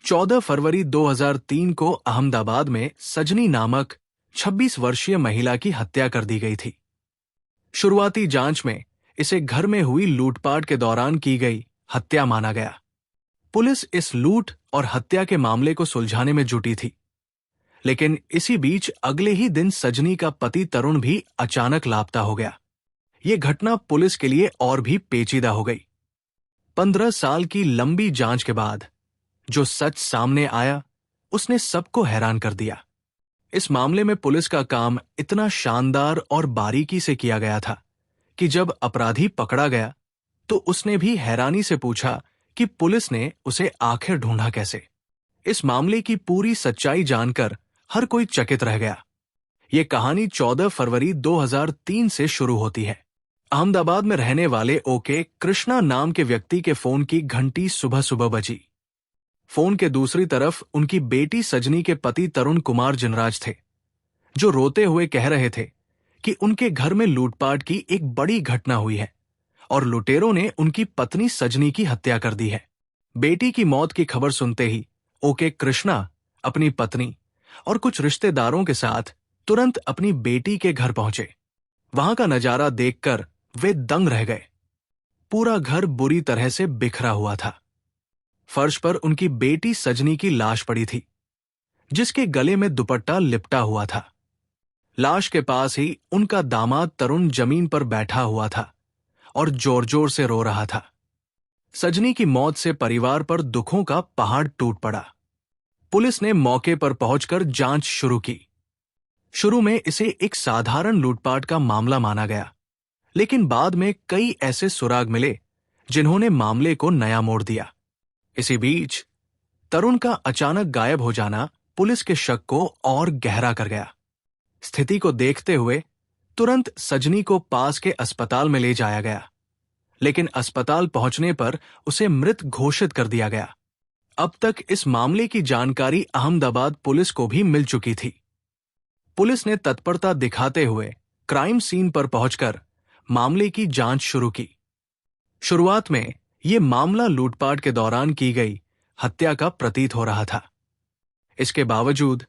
14 फरवरी 2003 को अहमदाबाद में सजनी नामक 26 वर्षीय महिला की हत्या कर दी गई थी। शुरुआती जांच में इसे घर में हुई लूटपाट के दौरान की गई हत्या माना गया। पुलिस इस लूट और हत्या के मामले को सुलझाने में जुटी थी, लेकिन इसी बीच अगले ही दिन सजनी का पति तरुण भी अचानक लापता हो गया। ये घटना पुलिस के लिए और भी पेचीदा हो गई। 15 साल की लंबी जांच के बाद जो सच सामने आया उसने सबको हैरान कर दिया। इस मामले में पुलिस का काम इतना शानदार और बारीकी से किया गया था कि जब अपराधी पकड़ा गया तो उसने भी हैरानी से पूछा कि पुलिस ने उसे आखिर ढूंढा कैसे। इस मामले की पूरी सच्चाई जानकर हर कोई चकित रह गया। यह कहानी 14 फरवरी 2003 से शुरू होती है। अहमदाबाद में रहने वाले ओके कृष्णा नाम के व्यक्ति के फोन की घंटी सुबह सुबह बजी। फोन के दूसरी तरफ उनकी बेटी सजनी के पति तरुण कुमार जिनराज थे, जो रोते हुए कह रहे थे कि उनके घर में लूटपाट की एक बड़ी घटना हुई है और लुटेरों ने उनकी पत्नी सजनी की हत्या कर दी है। बेटी की मौत की खबर सुनते ही ओके कृष्णा अपनी पत्नी और कुछ रिश्तेदारों के साथ तुरंत अपनी बेटी के घर पहुंचे। वहां का नजारा देखकर वे दंग रह गए। पूरा घर बुरी तरह से बिखरा हुआ था। फर्श पर उनकी बेटी सजनी की लाश पड़ी थी, जिसके गले में दुपट्टा लिपटा हुआ था। लाश के पास ही उनका दामाद तरुण जमीन पर बैठा हुआ था और जोर जोर से रो रहा था। सजनी की मौत से परिवार पर दुखों का पहाड़ टूट पड़ा। पुलिस ने मौके पर पहुंचकर जांच शुरू की। शुरू में इसे एक साधारण लूटपाट का मामला माना गया, लेकिन बाद में कई ऐसे सुराग मिले जिन्होंने मामले को नया मोड़ दिया। इसी बीच तरुण का अचानक गायब हो जाना पुलिस के शक को और गहरा कर गया। स्थिति को देखते हुए तुरंत सजनी को पास के अस्पताल में ले जाया गया, लेकिन अस्पताल पहुंचने पर उसे मृत घोषित कर दिया गया। अब तक इस मामले की जानकारी अहमदाबाद पुलिस को भी मिल चुकी थी। पुलिस ने तत्परता दिखाते हुए क्राइम सीन पर पहुंचकर मामले की जांच शुरू की। शुरुआत में यह मामला लूटपाट के दौरान की गई हत्या का प्रतीत हो रहा था। इसके बावजूद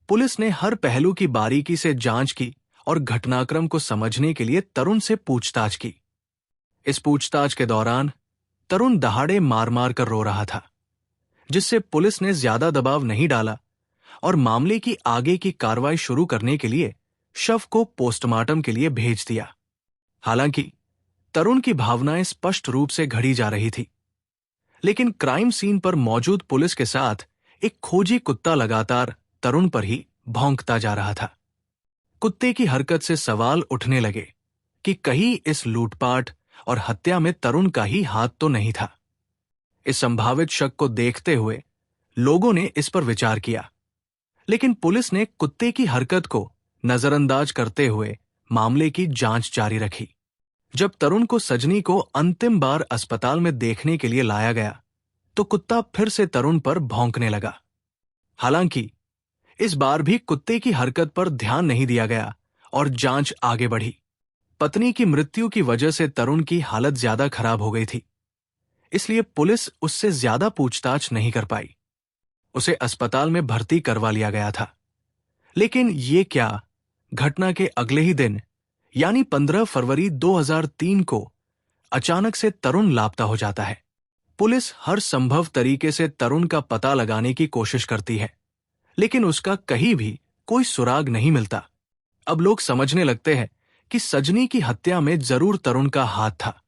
पुलिस ने हर पहलू की बारीकी से जांच की और घटनाक्रम को समझने के लिए तरुण से पूछताछ की। इस पूछताछ के दौरान तरुण दहाड़े मार मार कर रो रहा था, जिससे पुलिस ने ज्यादा दबाव नहीं डाला और मामले की आगे की कार्रवाई शुरू करने के लिए शव को पोस्टमार्टम के लिए भेज दिया। हालांकि तरुण की भावनाएं स्पष्ट रूप से घड़ी जा रही थी, लेकिन क्राइम सीन पर मौजूद पुलिस के साथ एक खोजी कुत्ता लगातार तरुण पर ही भौंकता जा रहा था। कुत्ते की हरकत से सवाल उठने लगे कि कहीं इस लूटपाट और हत्या में तरुण का ही हाथ तो नहीं था। इस संभावित शक को देखते हुए लोगों ने इस पर विचार किया, लेकिन पुलिस ने कुत्ते की हरकत को नजरअंदाज करते हुए मामले की जांच जारी रखी। जब तरुण को सजनी को अंतिम बार अस्पताल में देखने के लिए लाया गया तो कुत्ता फिर से तरुण पर भौंकने लगा। हालांकि इस बार भी कुत्ते की हरकत पर ध्यान नहीं दिया गया और जांच आगे बढ़ी। पत्नी की मृत्यु की वजह से तरुण की हालत ज्यादा खराब हो गई थी, इसलिए पुलिस उससे ज्यादा पूछताछ नहीं कर पाई। उसे अस्पताल में भर्ती करवा लिया गया था। लेकिन ये क्या, घटना के अगले ही दिन यानी 15 फरवरी 2003 को अचानक से तरुण लापता हो जाता है। पुलिस हर संभव तरीके से तरुण का पता लगाने की कोशिश करती है, लेकिन उसका कहीं भी कोई सुराग नहीं मिलता। अब लोग समझने लगते हैं कि सजनी की हत्या में जरूर तरुण का हाथ था,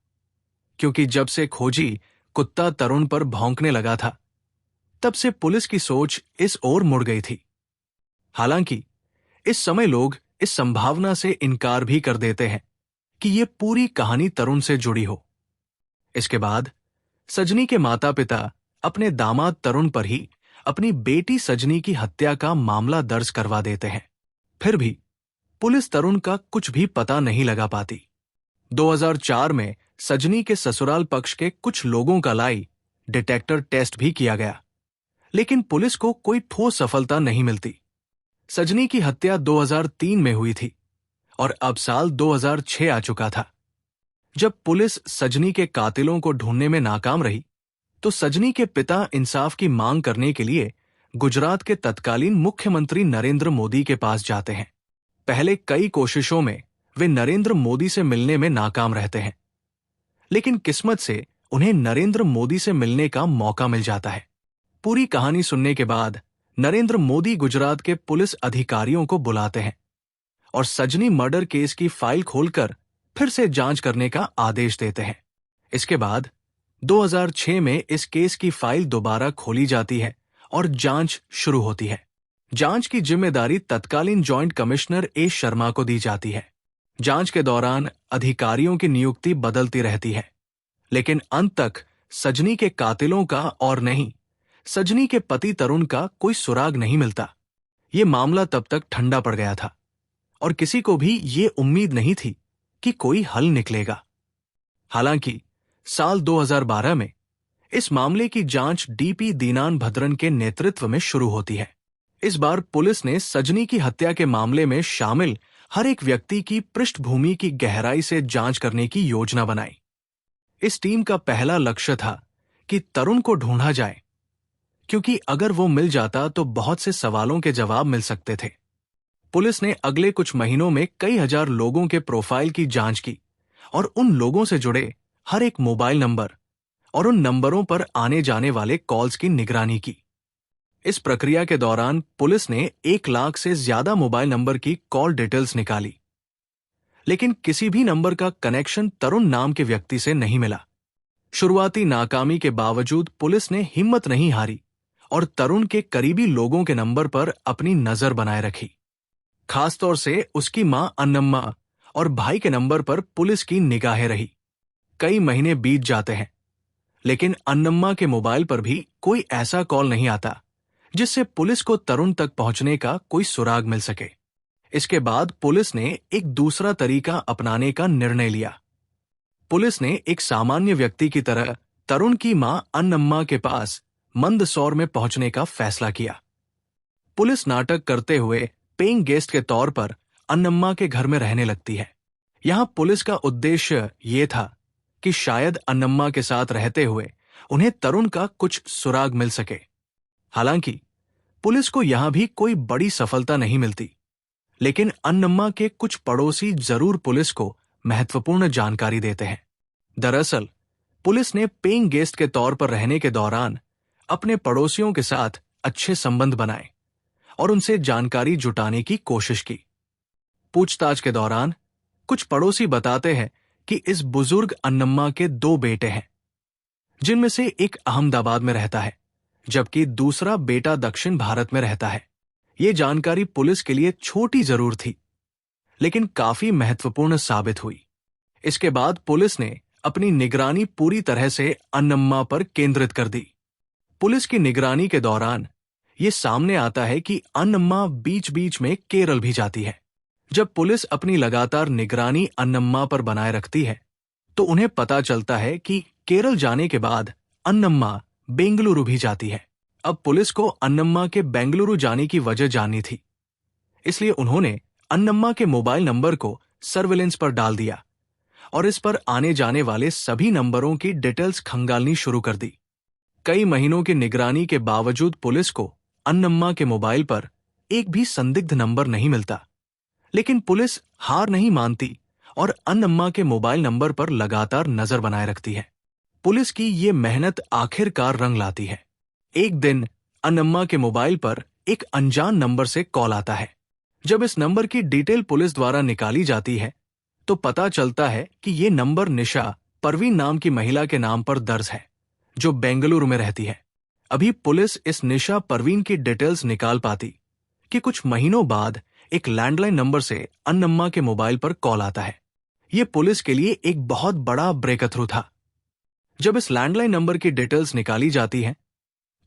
क्योंकि जब से खोजी कुत्ता तरुण पर भौंकने लगा था, तब से पुलिस की सोच इस ओर मुड़ गई थी। हालांकि इस समय लोग इस संभावना से इनकार भी कर देते हैं कि यह पूरी कहानी तरुण से जुड़ी हो। इसके बाद सजनी के माता पिता अपने दामाद तरुण पर ही अपनी बेटी सजनी की हत्या का मामला दर्ज करवा देते हैं। फिर भी पुलिस तरुण का कुछ भी पता नहीं लगा पाती। 2004 में सजनी के ससुराल पक्ष के कुछ लोगों का लाई डिटेक्टर टेस्ट भी किया गया, लेकिन पुलिस को कोई ठोस सफलता नहीं मिलती। सजनी की हत्या 2003 में हुई थी और अब साल 2006 आ चुका था। जब पुलिस सजनी के कातिलों को ढूंढने में नाकाम रही, तो सजनी के पिता इंसाफ की मांग करने के लिए गुजरात के तत्कालीन मुख्यमंत्री नरेंद्र मोदी के पास जाते हैं। पहले कई कोशिशों में वे नरेंद्र मोदी से मिलने में नाकाम रहते हैं, लेकिन किस्मत से उन्हें नरेंद्र मोदी से मिलने का मौका मिल जाता है। पूरी कहानी सुनने के बाद नरेंद्र मोदी गुजरात के पुलिस अधिकारियों को बुलाते हैं और सजनी मर्डर केस की फाइल खोलकर फिर से जांच करने का आदेश देते हैं। इसके बाद 2006 में इस केस की फाइल दोबारा खोली जाती है और जांच शुरू होती है। जांच की जिम्मेदारी तत्कालीन जॉइंट कमिश्नर ए शर्मा को दी जाती है। जांच के दौरान अधिकारियों की नियुक्ति बदलती रहती है, लेकिन अंत तक सजनी के कातिलों का और नहीं, सजनी के पति तरुण का कोई सुराग नहीं मिलता। ये मामला तब तक ठंडा पड़ गया था और किसी को भी ये उम्मीद नहीं थी कि कोई हल निकलेगा। हालांकि साल 2012 में इस मामले की जांच डीपी दीनान भद्रन के नेतृत्व में शुरू होती है। इस बार पुलिस ने सजनी की हत्या के मामले में शामिल हर एक व्यक्ति की पृष्ठभूमि की गहराई से जांच करने की योजना बनाई। इस टीम का पहला लक्ष्य था कि तरुण को ढूंढा जाए, क्योंकि अगर वो मिल जाता तो बहुत से सवालों के जवाब मिल सकते थे। पुलिस ने अगले कुछ महीनों में कई हजार लोगों के प्रोफाइल की जांच की और उन लोगों से जुड़े हर एक मोबाइल नंबर और उन नंबरों पर आने जाने वाले कॉल्स की निगरानी की। इस प्रक्रिया के दौरान पुलिस ने 1 लाख से ज्यादा मोबाइल नंबर की कॉल डिटेल्स निकाली, लेकिन किसी भी नंबर का कनेक्शन तरुण नाम के व्यक्ति से नहीं मिला। शुरुआती नाकामी के बावजूद पुलिस ने हिम्मत नहीं हारी और तरुण के करीबी लोगों के नंबर पर अपनी नजर बनाए रखी। खासतौर से उसकी मां अन्नम्मा और भाई के नंबर पर पुलिस की निगाहें रही। कई महीने बीत जाते हैं, लेकिन अन्नम्मा के मोबाइल पर भी कोई ऐसा कॉल नहीं आता जिससे पुलिस को तरुण तक पहुंचने का कोई सुराग मिल सके। इसके बाद पुलिस ने एक दूसरा तरीका अपनाने का निर्णय लिया। पुलिस ने एक सामान्य व्यक्ति की तरह तरुण की मां अन्नम्मा के पास मंदसौर में पहुंचने का फैसला किया। पुलिस नाटक करते हुए पेइंग गेस्ट के तौर पर अन्नम्मा के घर में रहने लगती है। यहां पुलिस का उद्देश्य ये था कि शायद अन्नम्मा के साथ रहते हुए उन्हें तरुण का कुछ सुराग मिल सके। हालांकि पुलिस को यहां भी कोई बड़ी सफलता नहीं मिलती, लेकिन अन्नम्मा के कुछ पड़ोसी जरूर पुलिस को महत्वपूर्ण जानकारी देते हैं। दरअसल पुलिस ने पेइंग गेस्ट के तौर पर रहने के दौरान अपने पड़ोसियों के साथ अच्छे संबंध बनाए और उनसे जानकारी जुटाने की कोशिश की। पूछताछ के दौरान कुछ पड़ोसी बताते हैं कि इस बुजुर्ग अन्नम्मा के 2 बेटे हैं, जिनमें से एक अहमदाबाद में रहता है जबकि दूसरा बेटा दक्षिण भारत में रहता है। ये जानकारी पुलिस के लिए छोटी जरूर थी, लेकिन काफी महत्वपूर्ण साबित हुई। इसके बाद पुलिस ने अपनी निगरानी पूरी तरह से अन्नम्मा पर केंद्रित कर दी। पुलिस की निगरानी के दौरान ये सामने आता है कि अन्नम्मा बीच बीच में केरल भी जाती है। जब पुलिस अपनी लगातार निगरानी अन्नम्मा पर बनाए रखती है, तो उन्हें पता चलता है कि केरल जाने के बाद अन्नम्मा बेंगलुरु भी जाती है। अब पुलिस को अन्नम्मा के बेंगलुरु जाने की वजह जाननी थी, इसलिए उन्होंने अन्नम्मा के मोबाइल नंबर को सर्विलेंस पर डाल दिया और इस पर आने जाने वाले सभी नंबरों की डिटेल्स खंगालनी शुरू कर दी। कई महीनों की निगरानी के बावजूद पुलिस को अन्नम्मा के मोबाइल पर एक भी संदिग्ध नंबर नहीं मिलता, लेकिन पुलिस हार नहीं मानती और अन्नम्मा के मोबाइल नंबर पर लगातार नजर बनाए रखती है। पुलिस की ये मेहनत आखिरकार रंग लाती है। एक दिन अन्नम्मा के मोबाइल पर एक अनजान नंबर से कॉल आता है। जब इस नंबर की डिटेल पुलिस द्वारा निकाली जाती है, तो पता चलता है कि ये नंबर निशा परवीन नाम की महिला के नाम पर दर्ज है, जो बेंगलुरु में रहती है। अभी पुलिस इस निशा परवीन की डिटेल्स निकाल पाती कि कुछ महीनों बाद एक लैंडलाइन नंबर से अन्नम्मा के मोबाइल पर कॉल आता है। ये पुलिस के लिए एक बहुत बड़ा ब्रेकथ्रू था। जब इस लैंडलाइन नंबर की डिटेल्स निकाली जाती हैं,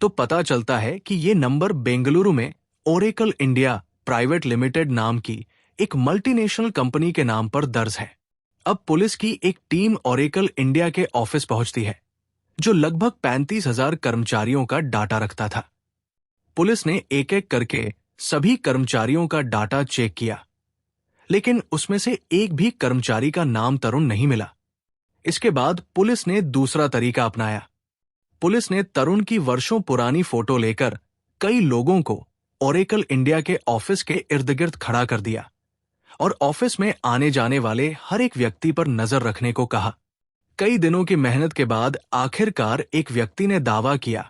तो पता चलता है कि ये नंबर बेंगलुरु में ओरेकल इंडिया प्राइवेट लिमिटेड नाम की एक मल्टीनेशनल कंपनी के नाम पर दर्ज है। अब पुलिस की एक टीम ओरेकल इंडिया के ऑफिस पहुंचती है, जो लगभग 35,000 कर्मचारियों का डाटा रखता था। पुलिस ने एक एक करके सभी कर्मचारियों का डाटा चेक किया, लेकिन उसमें से एक भी कर्मचारी का नाम तरुण नहीं मिला। इसके बाद पुलिस ने दूसरा तरीका अपनाया। पुलिस ने तरुण की वर्षों पुरानी फोटो लेकर कई लोगों को ओरेकल इंडिया के ऑफिस के इर्द गिर्द खड़ा कर दिया और ऑफिस में आने जाने वाले हर एक व्यक्ति पर नजर रखने को कहा। कई दिनों की मेहनत के बाद आखिरकार एक व्यक्ति ने दावा किया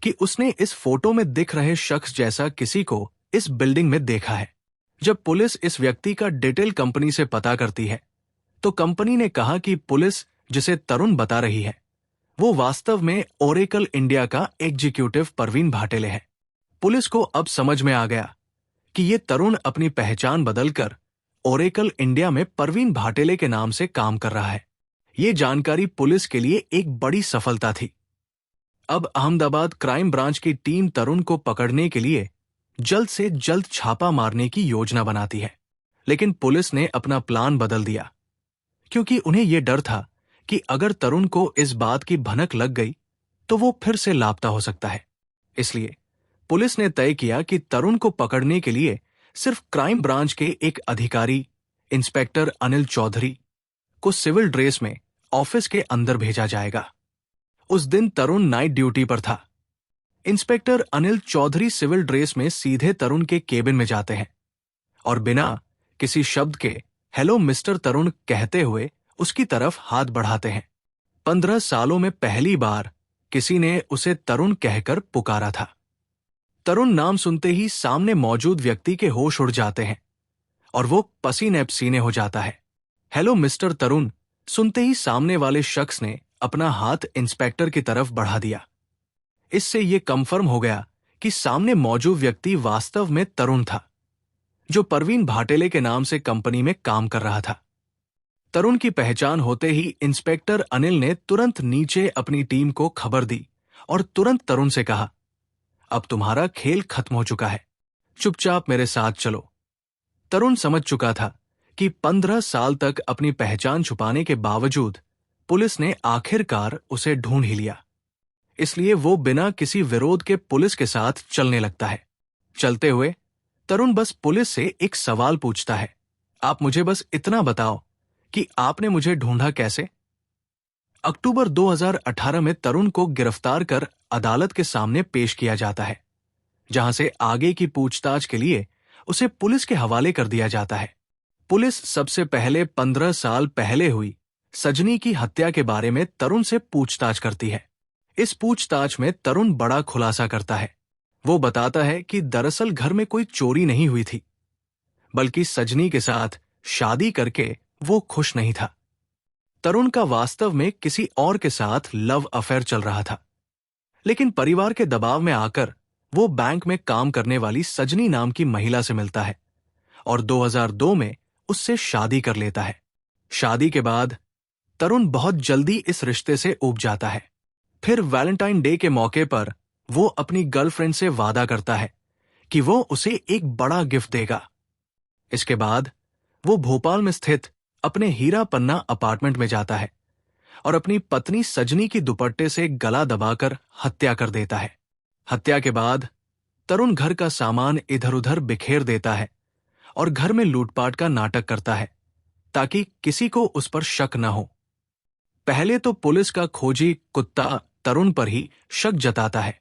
कि उसने इस फोटो में दिख रहे शख्स जैसा किसी को इस बिल्डिंग में देखा है। जब पुलिस इस व्यक्ति का डिटेल कंपनी से पता करती है तो कंपनी ने कहा कि पुलिस जिसे तरुण बता रही है वो वास्तव में ओरेकल इंडिया का एग्जीक्यूटिव परवीन भाटेले है। पुलिस को अब समझ में आ गया कि ये तरुण अपनी पहचान बदलकर ओरेकल इंडिया में परवीन भाटेले के नाम से काम कर रहा है। ये जानकारी पुलिस के लिए एक बड़ी सफलता थी। अब अहमदाबाद क्राइम ब्रांच की टीम तरुण को पकड़ने के लिए जल्द से जल्द छापा मारने की योजना बनाती है, लेकिन पुलिस ने अपना प्लान बदल दिया क्योंकि उन्हें यह डर था कि अगर तरुण को इस बात की भनक लग गई तो वो फिर से लापता हो सकता है। इसलिए पुलिस ने तय किया कि तरुण को पकड़ने के लिए सिर्फ क्राइम ब्रांच के एक अधिकारी इंस्पेक्टर अनिल चौधरी को सिविल ड्रेस में ऑफिस के अंदर भेजा जाएगा। उस दिन तरुण नाइट ड्यूटी पर था। Inspector Anil Chaudhary civil dress में सीधे तरुण के केबिन में जाते हैं और बिना किसी शब्द के हेलो मिस्टर तरुण कहते हुए उसकी तरफ हाथ बढ़ाते हैं। 15 सालों में पहली बार किसी ने उसे तरुण कहकर पुकारा था। तरुण नाम सुनते ही सामने मौजूद व्यक्ति के होश उड़ जाते हैं और वो पसीने पसीने हो जाता है। हेलो मिस्टर तरुण सुनते ही सामने वाले शख्स ने अपना हाथ इंस्पेक्टर की तरफ बढ़ा दिया। इससे ये कंफर्म हो गया कि सामने मौजूद व्यक्ति वास्तव में तरुण था, जो परवीन भाटेले के नाम से कंपनी में काम कर रहा था। तरुण की पहचान होते ही इंस्पेक्टर अनिल ने तुरंत नीचे अपनी टीम को खबर दी और तुरंत तरुण से कहा, अब तुम्हारा खेल खत्म हो चुका है, चुपचाप मेरे साथ चलो। तरुण समझ चुका था कि 15 साल तक अपनी पहचान छुपाने के बावजूद पुलिस ने आखिरकार उसे ढूंढ ही लिया। इसलिए वो बिना किसी विरोध के पुलिस के साथ चलने लगता है। चलते हुए तरुण बस पुलिस से एक सवाल पूछता है, आप मुझे बस इतना बताओ कि आपने मुझे ढूंढा कैसे? अक्टूबर 2018 में तरुण को गिरफ्तार कर अदालत के सामने पेश किया जाता है, जहां से आगे की पूछताछ के लिए उसे पुलिस के हवाले कर दिया जाता है। पुलिस सबसे पहले 15 साल पहले हुई सजनी की हत्या के बारे में तरुण से पूछताछ करती है। इस पूछताछ में तरुण बड़ा खुलासा करता है। वो बताता है कि दरअसल घर में कोई चोरी नहीं हुई थी, बल्कि सजनी के साथ शादी करके वो खुश नहीं था। तरुण का वास्तव में किसी और के साथ लव अफेयर चल रहा था, लेकिन परिवार के दबाव में आकर वो बैंक में काम करने वाली सजनी नाम की महिला से मिलता है और 2002 में उससे शादी कर लेता है। शादी के बाद तरुण बहुत जल्दी इस रिश्ते से ऊब जाता है। फिर वैलेंटाइन डे के मौके पर वो अपनी गर्लफ्रेंड से वादा करता है कि वो उसे एक बड़ा गिफ्ट देगा। इसके बाद वो भोपाल में स्थित अपने हीरा पन्ना अपार्टमेंट में जाता है और अपनी पत्नी सजनी की दुपट्टे से गला दबाकर हत्या कर देता है। हत्या के बाद तरुण घर का सामान इधर उधर बिखेर देता है और घर में लूटपाट का नाटक करता है ताकि किसी को उस पर शक न हो। पहले तो पुलिस का खोजी कुत्ता तरुण पर ही शक जताता है।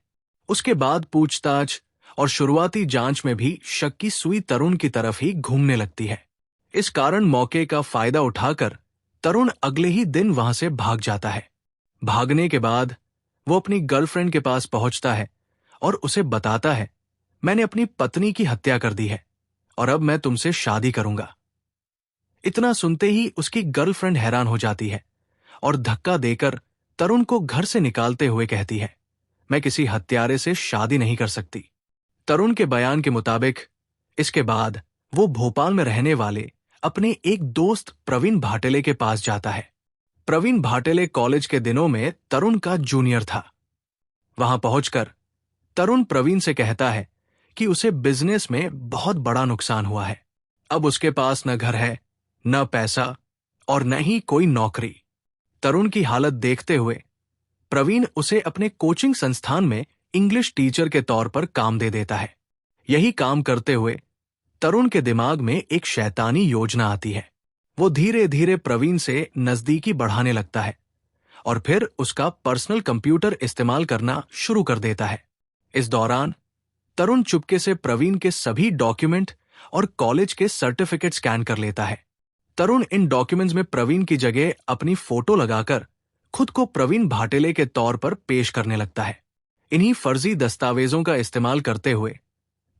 उसके बाद पूछताछ और शुरुआती जांच में भी शक की सुई तरुण की तरफ ही घूमने लगती है। इस कारण मौके का फायदा उठाकर तरुण अगले ही दिन वहां से भाग जाता है। भागने के बाद वो अपनी गर्लफ्रेंड के पास पहुंचता है और उसे बताता है, मैंने अपनी पत्नी की हत्या कर दी है और अब मैं तुमसे शादी करूंगा। इतना सुनते ही उसकी गर्लफ्रेंड हैरान हो जाती है और धक्का देकर तरुण को घर से निकालते हुए कहती है, मैं किसी हत्यारे से शादी नहीं कर सकती। तरुण के बयान के मुताबिक इसके बाद वो भोपाल में रहने वाले अपने एक दोस्त प्रवीण भाटेले के पास जाता है। प्रवीण भाटेले कॉलेज के दिनों में तरुण का जूनियर था। वहां पहुंचकर तरुण प्रवीण से कहता है कि उसे बिजनेस में बहुत बड़ा नुकसान हुआ है। अब उसके पास न घर है, न पैसा और न ही कोई नौकरी। तरुण की हालत देखते हुए प्रवीण उसे अपने कोचिंग संस्थान में इंग्लिश टीचर के तौर पर काम दे देता है। यही काम करते हुए तरुण के दिमाग में एक शैतानी योजना आती है। वो धीरे धीरे प्रवीण से नजदीकी बढ़ाने लगता है और फिर उसका पर्सनल कंप्यूटर इस्तेमाल करना शुरू कर देता है। इस दौरान तरुण चुपके से प्रवीण के सभी डॉक्यूमेंट और कॉलेज के सर्टिफिकेट स्कैन कर लेता है। तरुण इन डॉक्यूमेंट्स में प्रवीण की जगह अपनी फोटो लगाकर खुद को प्रवीण भाटेले के तौर पर पेश करने लगता है। इन्हीं फर्जी दस्तावेजों का इस्तेमाल करते हुए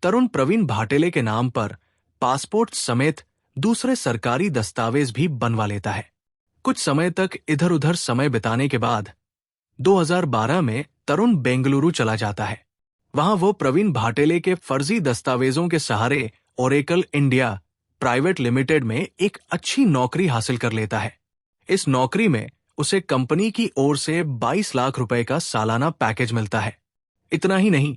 तरुण प्रवीण भाटेले के नाम पर पासपोर्ट समेत दूसरे सरकारी दस्तावेज भी बनवा लेता है। कुछ समय तक इधर उधर समय बिताने के बाद 2012 में तरुण बेंगलुरु चला जाता है। वहां वो प्रवीण भाटेले के फर्जी दस्तावेजों के सहारे ओरेकल इंडिया प्राइवेट लिमिटेड में एक अच्छी नौकरी हासिल कर लेता है। इस नौकरी में उसे कंपनी की ओर से 22 लाख रुपए का सालाना पैकेज मिलता है। इतना ही नहीं,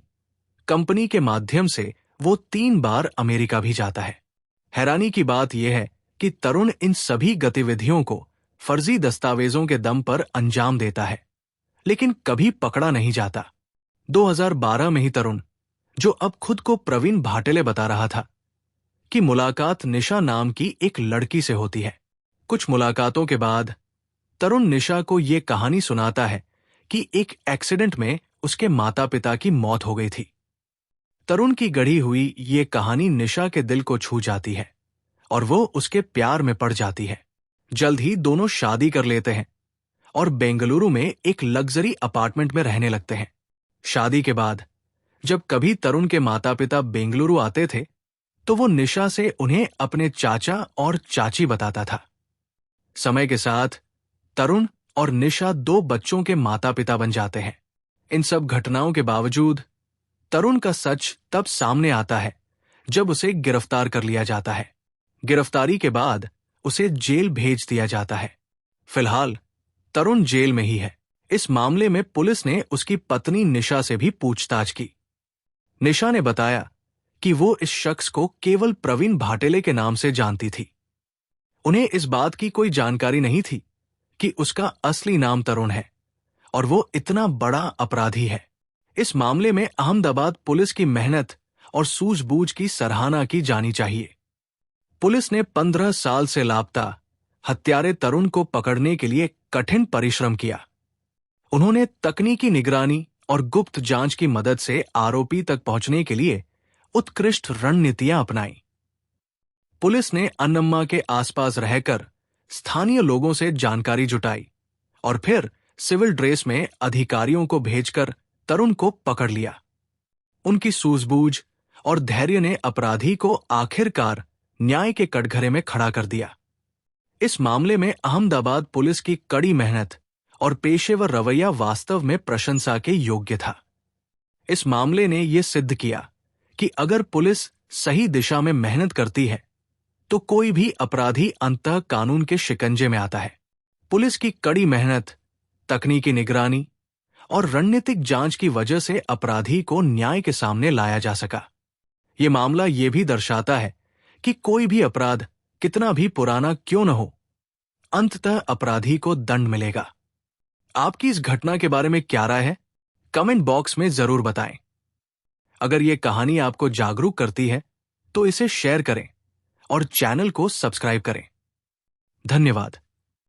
कंपनी के माध्यम से वो 3 बार अमेरिका भी जाता है। हैरानी की बात यह है कि तरुण इन सभी गतिविधियों को फर्जी दस्तावेजों के दम पर अंजाम देता है, लेकिन कभी पकड़ा नहीं जाता। 2012 में ही तरुण, जो अब खुद को प्रवीण भाटेले बता रहा था, कि मुलाकात निशा नाम की एक लड़की से होती है। कुछ मुलाकातों के बाद तरुण निशा को यह कहानी सुनाता है कि एक एक्सीडेंट में उसके माता पिता की मौत हो गई थी। तरुण की गढ़ी हुई ये कहानी निशा के दिल को छू जाती है और वो उसके प्यार में पड़ जाती है। जल्द ही दोनों शादी कर लेते हैं और बेंगलुरु में एक लग्जरी अपार्टमेंट में रहने लगते हैं। शादी के बाद जब कभी तरुण के माता पिता बेंगलुरु आते थे तो वो निशा से उन्हें अपने चाचा और चाची बताता था। समय के साथ तरुण और निशा 2 बच्चों के माता पिता बन जाते हैं। इन सब घटनाओं के बावजूद तरुण का सच तब सामने आता है जब उसे गिरफ्तार कर लिया जाता है। गिरफ्तारी के बाद उसे जेल भेज दिया जाता है। फिलहाल तरुण जेल में ही है। इस मामले में पुलिस ने उसकी पत्नी निशा से भी पूछताछ की। निशा ने बताया कि वो इस शख्स को केवल प्रवीण भाटेले के नाम से जानती थी। उन्हें इस बात की कोई जानकारी नहीं थी कि उसका असली नाम तरुण है और वो इतना बड़ा अपराधी है। इस मामले में अहमदाबाद पुलिस की मेहनत और सूझबूझ की सराहना की जानी चाहिए। पुलिस ने 15 साल से लापता हत्यारे तरुण को पकड़ने के लिए कठिन परिश्रम किया। उन्होंने तकनीकी निगरानी और गुप्त जांच की मदद से आरोपी तक पहुंचने के लिए उत्कृष्ट रणनीतियां अपनाई। पुलिस ने अन्नम्मा के आसपास रहकर स्थानीय लोगों से जानकारी जुटाई और फिर सिविल ड्रेस में अधिकारियों को भेजकर तरुण को पकड़ लिया। उनकी सूझबूझ और धैर्य ने अपराधी को आखिरकार न्याय के कटघरे में खड़ा कर दिया। इस मामले में अहमदाबाद पुलिस की कड़ी मेहनत और पेशेवर रवैया वास्तव में प्रशंसा के योग्य था। इस मामले ने यह सिद्ध किया कि अगर पुलिस सही दिशा में मेहनत करती है तो कोई भी अपराधी अंततः कानून के शिकंजे में आता है। पुलिस की कड़ी मेहनत, तकनीकी निगरानी और रणनीतिक जांच की वजह से अपराधी को न्याय के सामने लाया जा सका। यह मामला यह भी दर्शाता है कि कोई भी अपराध कितना भी पुराना क्यों न हो, अंततः अपराधी को दंड मिलेगा। आपकी इस घटना के बारे में क्या राय है? कमेंट बॉक्स में जरूर बताएं। अगर यह कहानी आपको जागरूक करती है तो इसे शेयर करें और चैनल को सब्सक्राइब करें। धन्यवाद।